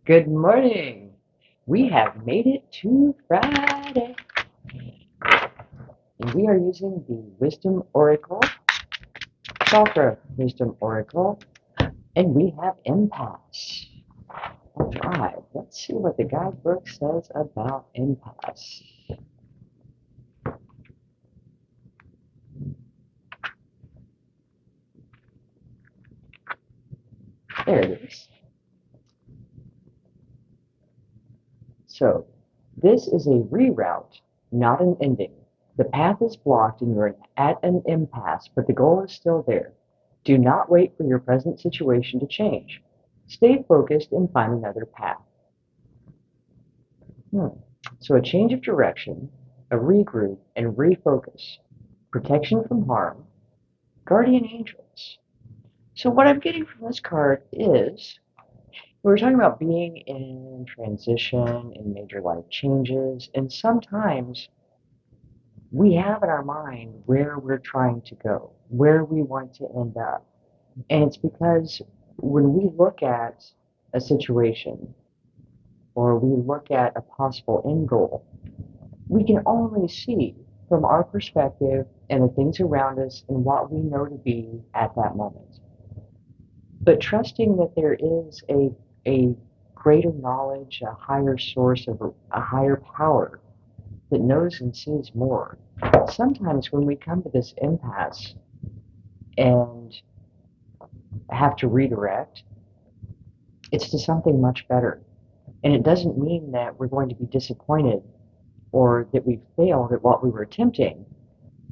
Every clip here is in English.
Good morning. We have made it to Friday, and we are using the Wisdom Oracle, Chakra Wisdom Oracle, and we have impasse. All right, let's see what the guidebook says about impasse. There it is. So, this is a reroute, not an ending. The path is blocked and you're at an impasse, but the goal is still there. Do not wait for your present situation to change. Stay focused and find another path. So a change of direction, a regroup, and refocus. Protection from harm, guardian angels. So what I'm getting from this card is we were talking about being in transition and major life changes, and sometimes we have in our mind where we're trying to go, where we want to end up. And it's because when we look at a situation or we look at a possible end goal, we can only see from our perspective and the things around us and what we know to be at that moment. But trusting that there is a greater knowledge, a higher source of a higher power that knows and sees more. Sometimes when we come to this impasse and have to redirect, it's to something much better. And it doesn't mean that we're going to be disappointed or that we failed at what we were attempting.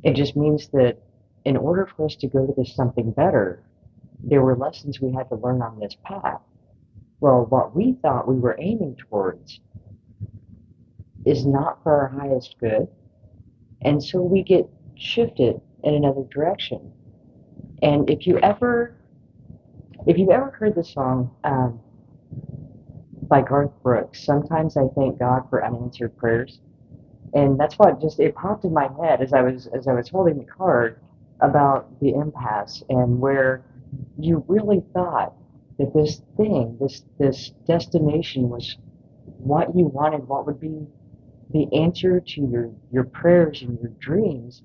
It just means that in order for us to go to this something better, there were lessons we had to learn on this path. Well, what we thought we were aiming towards is not for our highest good, and so we get shifted in another direction. And if you've ever heard the song by Garth Brooks, "Sometimes I Thank God for Unanswered Prayers," and that's what just it popped in my head as I was holding the card about the impasse and where you really thought that this thing, this destination was what you wanted, what would be the answer to your prayers and your dreams,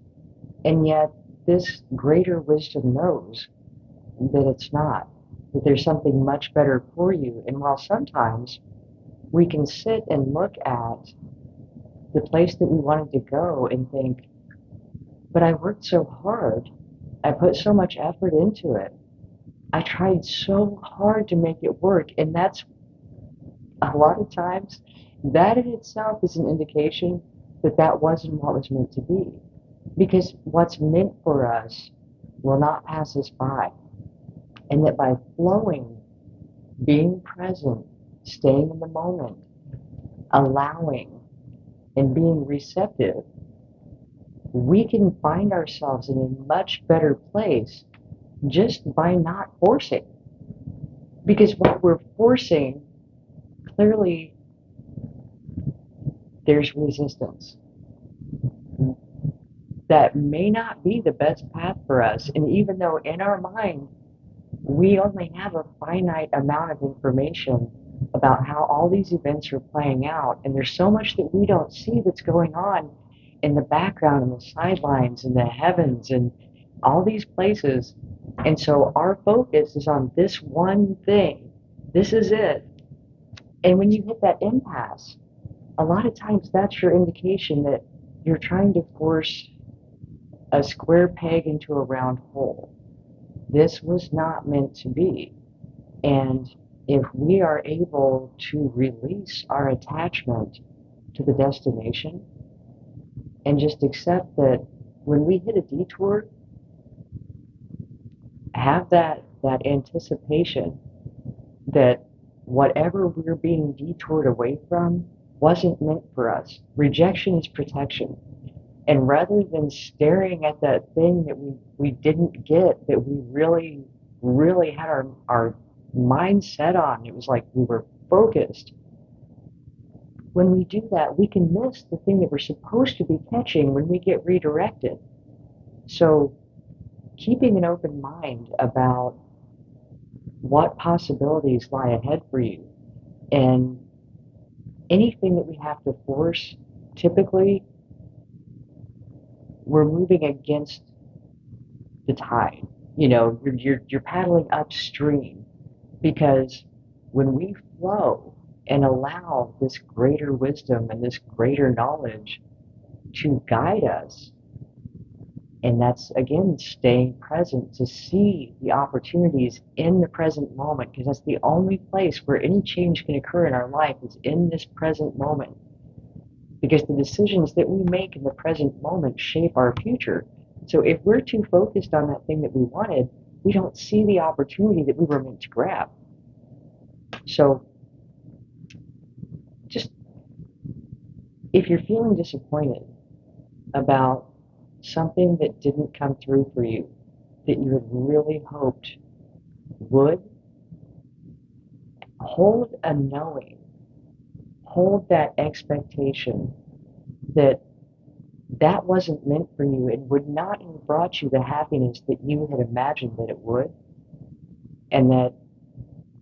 and yet this greater wisdom knows that it's not, that there's something much better for you. And while sometimes we can sit and look at the place that we wanted to go and think, but I worked so hard, I put so much effort into it, I tried so hard to make it work, and that's a lot of times that in itself is an indication that that wasn't what was meant to be. Because what's meant for us will not pass us by. And that by flowing, being present, staying in the moment, allowing, and being receptive, we can find ourselves in a much better place just by not forcing. Because what we're forcing, clearly there's resistance. That may not be the best path for us. And even though in our mind, we only have a finite amount of information about how all these events are playing out, and there's so much that we don't see that's going on in the background and the sidelines and the heavens and all these places. And so our focus is on this one thing. This is it. And when you hit that impasse, a lot of times that's your indication that you're trying to force a square peg into a round hole. This was not meant to be. And if we are able to release our attachment to the destination and just accept that when we hit a detour, have that anticipation that whatever we're being detoured away from wasn't meant for us. Rejection is protection. And rather than staring at that thing that we didn't get, that we really, really had our mind set on, it was like we were focused. When we do that, we can miss the thing that we're supposed to be catching when we get redirected. So keeping an open mind about what possibilities lie ahead for you, And anything that we have to force, typically we're moving against the tide. You're paddling upstream because when we flow and allow this greater wisdom and this greater knowledge to guide us, and that's again staying present to see the opportunities in the present moment, because that's the only place where any change can occur in our life is in this present moment. Because the decisions that we make in the present moment shape our future. So if we're too focused on that thing that we wanted, we don't see the opportunity that we were meant to grab. So just if you're feeling disappointed about something that didn't come through for you, that you had really hoped would, hold a knowing, hold that expectation that that wasn't meant for you and would not have brought you the happiness that you had imagined that it would, and that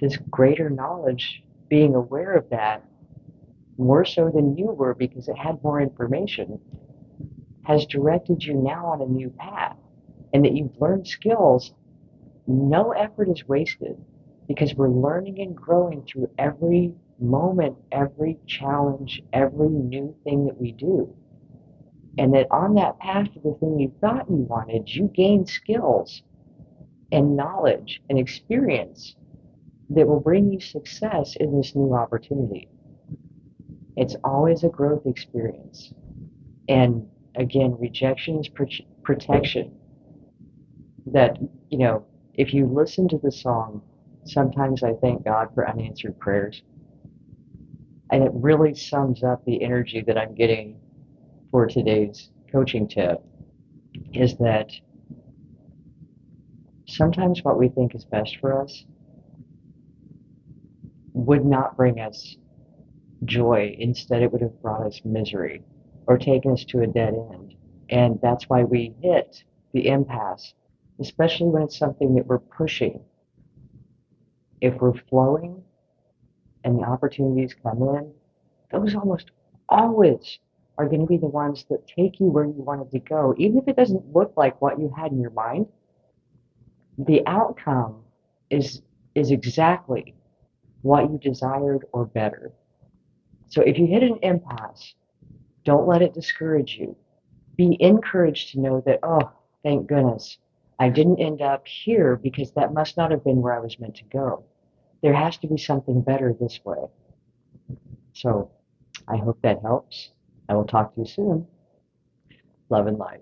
this greater knowledge, being aware of that more so than you were because it had more information, has directed you now on a new path, and that you've learned skills. No effort is wasted because we're learning and growing through every moment, every challenge, every new thing that we do. And that on that path to the thing you thought you wanted, you gain skills and knowledge and experience that will bring you success in this new opportunity. It's always a growth experience. And again, rejection is protection. That, if you listen to the song, sometimes I thank God for unanswered prayers. And it really sums up the energy that I'm getting for today's coaching tip, is that sometimes what we think is best for us would not bring us joy. Instead, it would have brought us misery or taken us to a dead end. And that's why we hit the impasse, especially when it's something that we're pushing. If we're flowing and the opportunities come in, those almost always are going to be the ones that take you where you wanted to go. Even if it doesn't look like what you had in your mind, the outcome is exactly what you desired or better. So if you hit an impasse, don't let it discourage you. Be encouraged to know that, oh, thank goodness, I didn't end up here because that must not have been where I was meant to go. There has to be something better this way. So I hope that helps. I will talk to you soon. Love and light.